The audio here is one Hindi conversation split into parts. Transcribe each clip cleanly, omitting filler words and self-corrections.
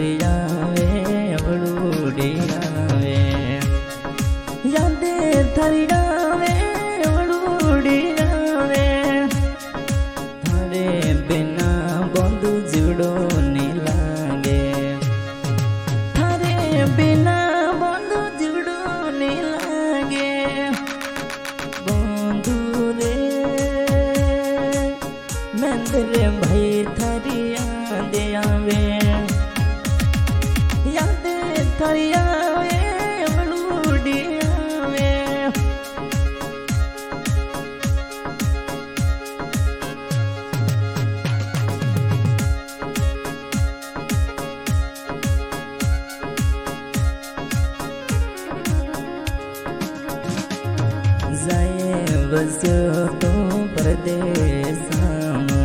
थारी आवे अवळूडी आवे याद थारी आवे अवळूडी आवे थारे बिना बंधु जुड़ो नहीं लागे थारे बिना बंधु जुड़ो नहीं लागे बंधु रे मेरे भाई थारी याद आवे याद थारी आवे अवळूडी आवे जाए बस्यो तो परदेसामा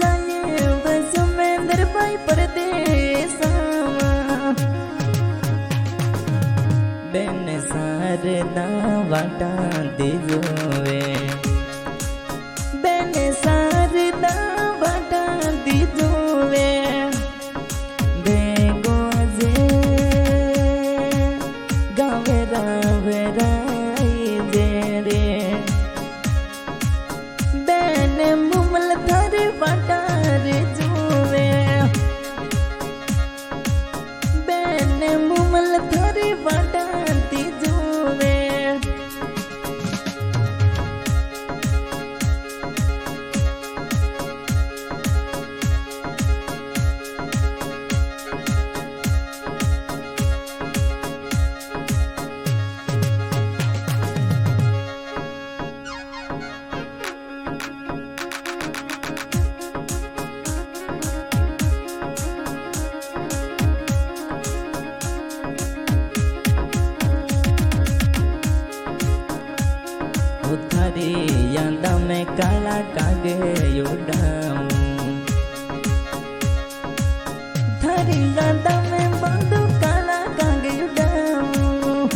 जाए बस्यो मेंदर भाई परदेसामा बेन सारदा वाटा दे जोवे बेन सारदा वाटा दे जोवे थारी यादा में काला कागे उड़ाऊं थारी यादा में बंधु काला कागे उड़ाऊं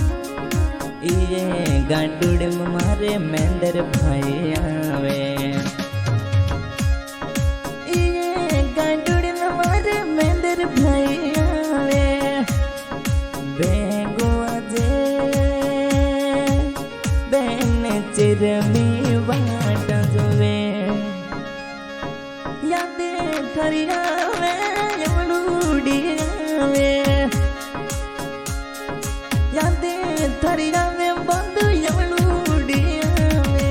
ये गांडुड़ मारे मेंदर भाई आवे ये गांडुड़ मारे मेंदर भाई आवे बेगो आजे चिरमी वाटा जोवे याद थारी आवे अवळूडी आवे याद थारी आवे बंधु अवळूडी आवे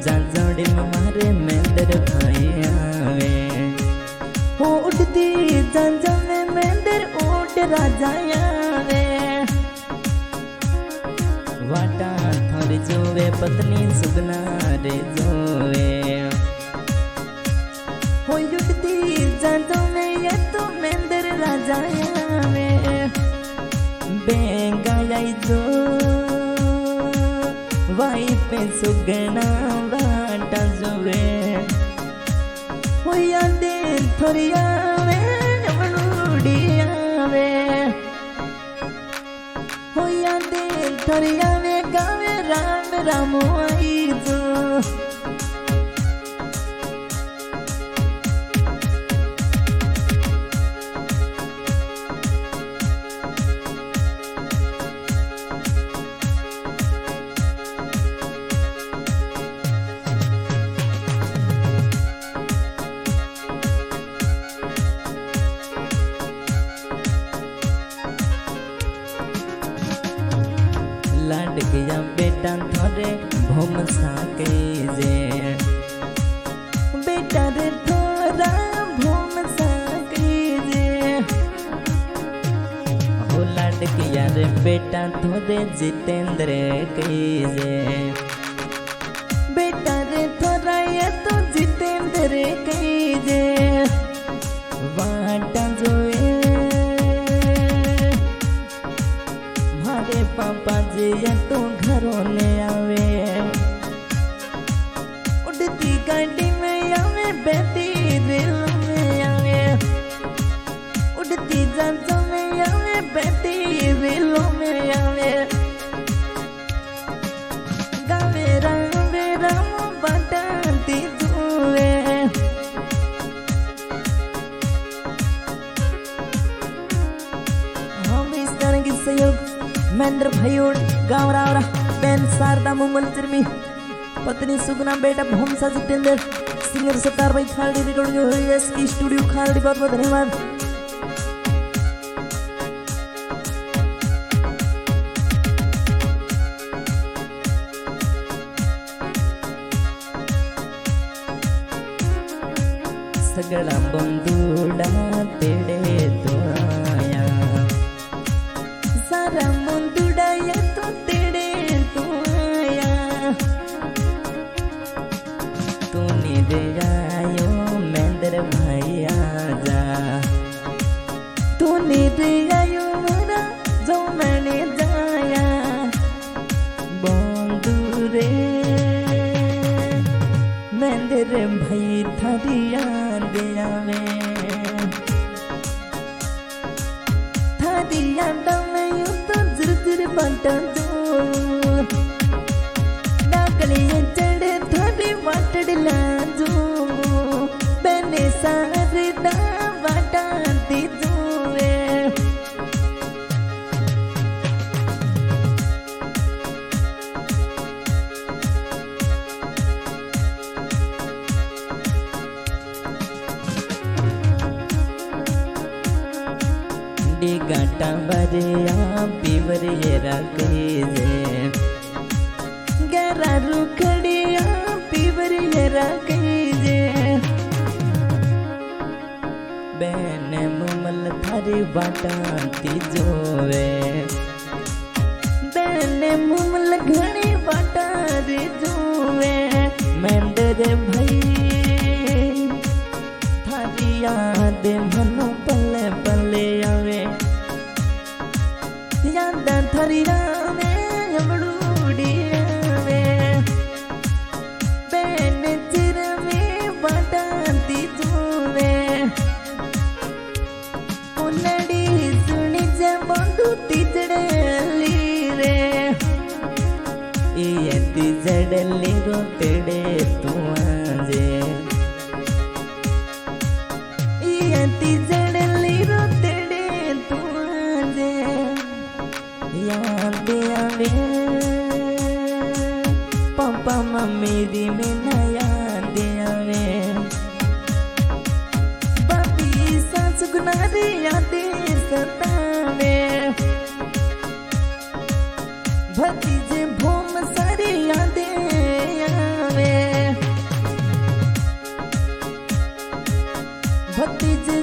जाजोड़ी मारे मेंदर भाई आवे उड़ती जांजा में मेंदर उड़ राजा आवे वाटा थारी जोवे पत्नी सुगना रे जोवे हो उड़ती जांजा में ये तो मेंदर राजा आवे बेंगा आई जो वाई पे सुगना वाटा जोवे हो याद थारी आवे अवळूडी आवे हो याद थारी आवे गावे राम राम आई जो लाड गया बेटा थोड़े भूम साके जे बेटा रे थोड़ा भूम साके बेटा थोड़े जितेंद्र कीजे बेटा रे थोड़ा ये तो जितेंद्र कीजे वाटा जोए मारे पापा जी ये तो घरों ने आवे उड़ती गाड़ी में आवे बैठी रेल में आवे उड़ती जहाज़ों में आवे बैठी रेलों में आवे गावे राम बटाती जुए हम इस तरह की सहयोग महेंद्र भाईयोड़ गाँव रावरा बहन शारदा मुंगल चिरमी पत्नी सुगना बेटा भूमसा जितेंद्र सिंगर सत्तार भाई खारडी रिकॉर्डिंग हुई है इसकी स्टूडियो खारडी बहुत बहुत धन्यवाद। सगड़ा बंदूड़ा तेरे तो आया सारा बंदूड़ा या तो तेरे तो आया तू नीरे आयो महेंद्र भाई आजा तू नीरे आयो मेरा जो मैंने जाया बंदूरे महेंद्र भाई थारी याद आवे थारी याद में यूं तो जुर बंटा दो डाकलिए चढ़े थारी वाटड़ लाजो बने सारे दा वाटाती जुए गाटा बरिया पीवर ये रखे गरा रुखड़िया पीवर ये रखे बहन मुमल थारी बाटाती जोवे बहन मुमल घड़ी बाटारी जोवे महेंद्र भाई थारी याद मनो पले पले आवे याद थारी आवे यमड़ूड़ी आवे बहन चिर में बाटाती जुए उन्नड़ी सुनी जे बंधु तिजड़ली रे ये तिजड़ली रोतड़े तू आजे ये तिजड़ली रोतड़े तू आजे याद आवे पापा मम्मी दी में ना याद आवे बाबी सास गुनारी याद सतावे भतीजे भूम सारी याद आवे भतीजे